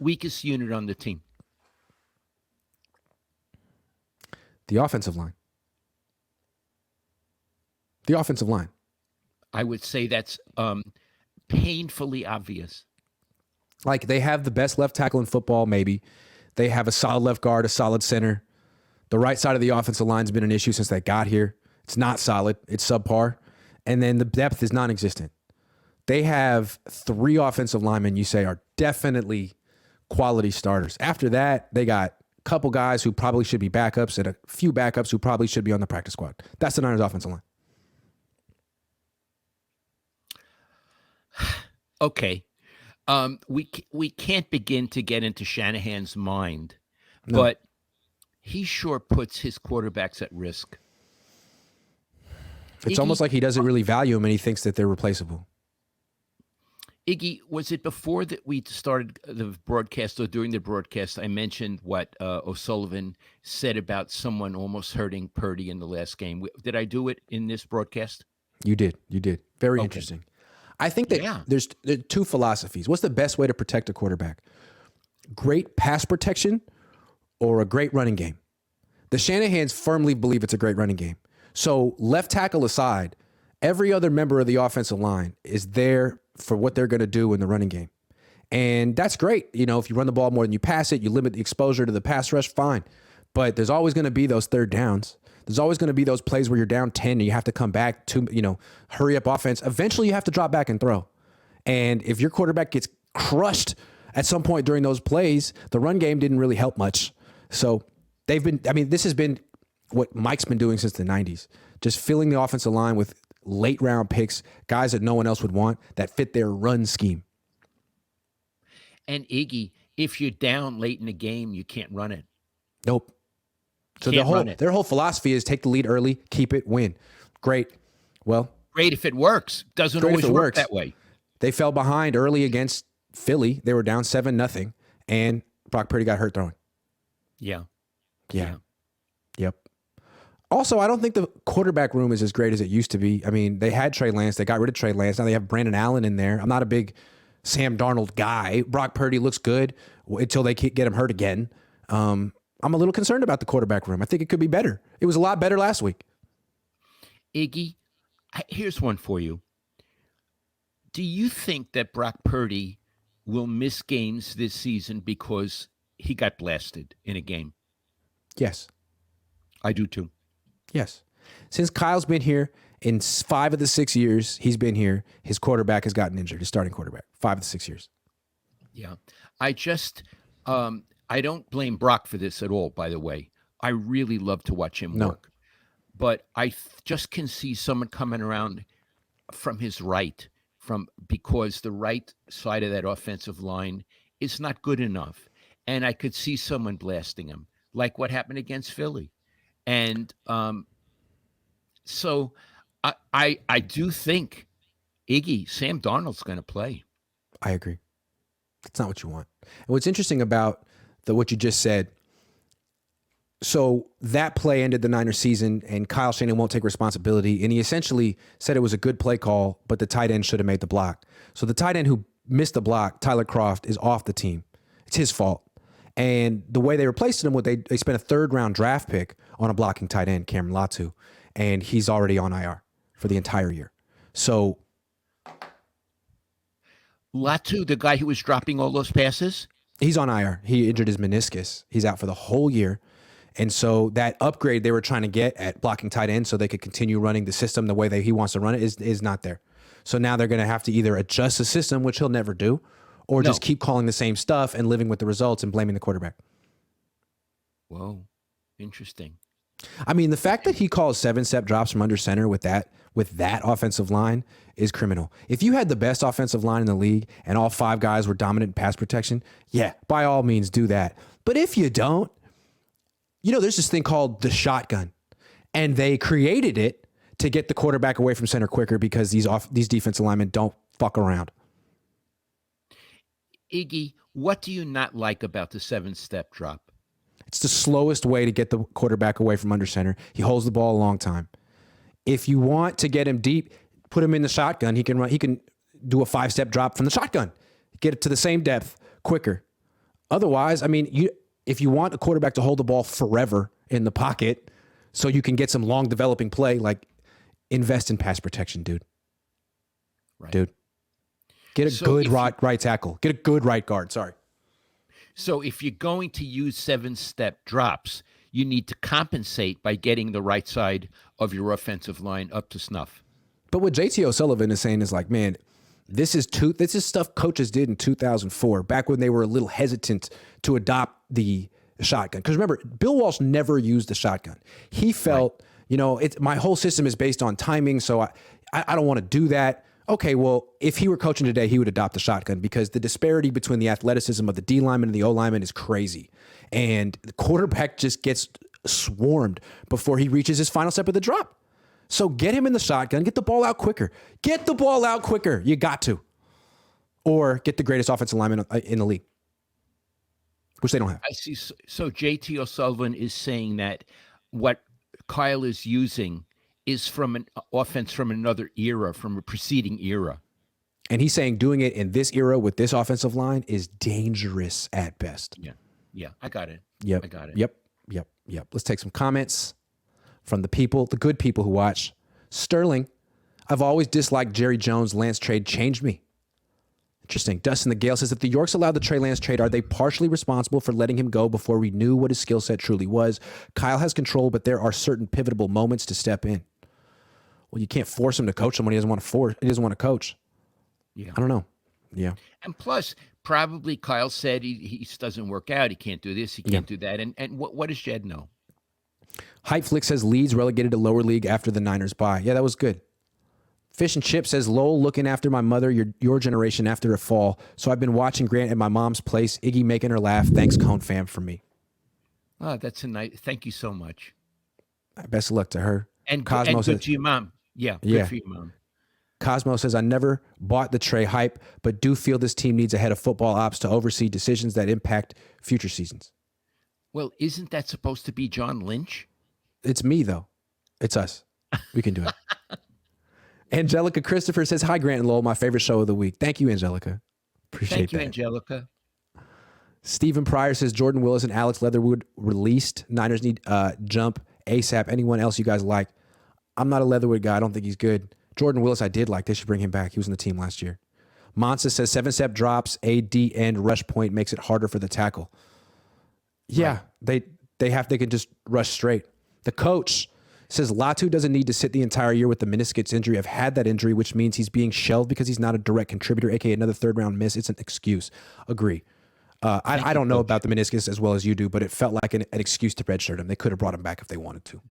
weakest unit on the team? The offensive line. The offensive line. I would say that's painfully obvious. Like, they have the best left tackle in football, maybe. They have a solid left guard, a solid center. The right side of the offensive line has been an issue since they got here. It's not solid. It's subpar. And then the depth is non-existent. They have 3 offensive linemen you say are definitely quality starters. After that, they got a couple guys who probably should be backups and a few backups who probably should be on the practice squad. That's the Niners offensive line. Okay. We can't begin to get into Shanahan's mind, No. but he sure puts his quarterbacks at risk. It's almost like he doesn't really value them and he thinks that they're replaceable. Iggy, was it before that we started the broadcast or during the broadcast, I mentioned what O'Sullivan said about someone almost hurting Purdy in the last game? Did I do it in this broadcast? You did. Very interesting. I think that there's 2 philosophies. What's the best way to protect a quarterback? Great pass protection or a great running game? The Shanahans firmly believe it's a great running game. So left tackle aside, every other member of the offensive line is there for what they're going to do in the running game. And that's great. You know, if you run the ball more than you pass it, you limit the exposure to the pass rush, fine. But there's always going to be those third downs. There's always going to be those plays where you're down 10 and you have to come back to, hurry up offense. Eventually you have to drop back and throw. And if your quarterback gets crushed at some point during those plays, the run game didn't really help much. So this has been what Mike's been doing since the 90s, just filling the offensive line with late round picks, guys that no one else would want that fit their run scheme. And Iggy, if you're down late in the game, you can't run it. Nope. So their whole philosophy is take the lead early, keep it, win. Great. Well, great if it works. Doesn't always work that way. They fell behind early against Philly. They were down 7-0, and Brock Purdy got hurt throwing. Yeah. Yep. Also, I don't think the quarterback room is as great as it used to be. I mean, they had Trey Lance. They got rid of Trey Lance. Now they have Brandon Allen in there. I'm not a big Sam Darnold guy. Brock Purdy looks good until they get him hurt again. I'm a little concerned about the quarterback room. I think it could be better. It was a lot better last week. Iggy, here's one for you. Do you think that Brock Purdy will miss games this season because he got blasted in a game? Yes. I do too. Yes. Since Kyle's been here, in 5 of the 6 years he's been here, his quarterback has gotten injured, his starting quarterback. 5 of the 6 years. Yeah. I don't blame Brock for this at all, by the way. I really love to watch him work. But I just can see someone coming around from his right, because the right side of that offensive line is not good enough. And I could see someone blasting him, like what happened against Philly. And so I do think, Iggy, Sam Darnold's going to play. I agree. That's not what you want. And what's interesting about what you just said, so that play ended the Niners season, and Kyle Shanahan won't take responsibility, and he essentially said it was a good play call, but the tight end should have made the block. So the tight end who missed the block, Tyler Kroft, is off the team. It's his fault. And the way they replaced him, they spent a 3rd-round draft pick on a blocking tight end, Cameron Latu, and he's already on IR for the entire year. So Latu, the guy who was dropping all those passes? He's on IR. He injured his meniscus. He's out for the whole year. And so that upgrade they were trying to get at blocking tight end so they could continue running the system the way that he wants to run it is not there. So now they're going to have to either adjust the system, which he'll never do, or just keep calling the same stuff and living with the results and blaming the quarterback. Whoa. Interesting. I mean, the fact that he calls 7-step drops from under center with that offensive line is criminal. If you had the best offensive line in the league and all 5 guys were dominant in pass protection, yeah, by all means do that. But if you don't, there's this thing called the shotgun, and they created it to get the quarterback away from center quicker because these defensive linemen don't fuck around. Iggy, what do you not like about the 7-step drop? It's the slowest way to get the quarterback away from under center. He holds the ball a long time. If you want to get him deep, put him in the shotgun. He can do a 5-step drop from the shotgun. Get it to the same depth quicker. Otherwise, I mean, if you want a quarterback to hold the ball forever in the pocket so you can get some long developing play, like invest in pass protection, dude. Right. Dude. Get a good right tackle. Get a good right guard. Sorry. So if you're going to use 7-step drops, you need to compensate by getting the right side of your offensive line up to snuff. But what JT O'Sullivan is saying is like, man, this is stuff coaches did in 2004, back when they were a little hesitant to adopt the shotgun. Because remember, Bill Walsh never used the shotgun. He felt, my whole system is based on timing, so I don't want to do that. Okay, well, if he were coaching today, he would adopt the shotgun because the disparity between the athleticism of the D lineman and the O lineman is crazy. And the quarterback just gets swarmed before he reaches his final step of the drop. So get him in the shotgun, get the ball out quicker. Get the ball out quicker. You got to. Or get the greatest offensive lineman in the league, which they don't have. I see. So JT O'Sullivan is saying that what Kyle is using is from an offense from another era, from a preceding era. And he's saying doing it in this era with this offensive line is dangerous at best. Yeah, I got it. Yep. I got it. Yep. Let's take some comments from the people, the good people who watch. Sterling, I've always disliked Jerry Jones. Lance trade changed me. Interesting. Dustin the Gale says, if the Yorks allowed the Trey Lance trade, are they partially responsible for letting him go before we knew what his skill set truly was? Kyle has control, but there are certain pivotal moments to step in. Well, you can't force him to coach someone he doesn't want to coach. Yeah. I don't know. Yeah. And plus, probably Kyle said he doesn't work out. He can't do this. He can't do that. And what does Jed know? Hypeflix says Leeds relegated to lower league after the Niners bye. Yeah, that was good. Fish and Chip says Lowell looking after my mother, your generation after a fall. So I've been watching Grant at my mom's place. Iggy making her laugh. Thanks, Cohn fam, for me. Oh, that's a nice. Thank you so much. Best of luck to her. And Cosmo says, good to your mom. Yeah, good for your mom. Cosmo says, I never bought the Trey hype, but do feel this team needs a head of football ops to oversee decisions that impact future seasons. Well, isn't that supposed to be John Lynch? It's me, though. It's us. We can do it. Angelica Christopher says, hi, Grant and Lowell, my favorite show of the week. Thank you, Angelica. Appreciate that. Thank you, Angelica. Stephen Pryor says, Jordan Willis and Alex Leatherwood released. Niners need jump ASAP. Anyone else you guys like? I'm not a Leatherwood guy. I don't think he's good. Jordan Willis, I did like. They should bring him back. He was on the team last year. Monsa says 7-step drops, AD end rush point makes it harder for the tackle. Yeah, right. They can just rush straight. The coach says Latu doesn't need to sit the entire year with the meniscus injury. I've had that injury, which means he's being shelved because he's not a direct contributor, aka another third-round miss. It's an excuse. Agree. I don't know about the meniscus as well as you do, but it felt like an excuse to redshirt him. They could have brought him back if they wanted to.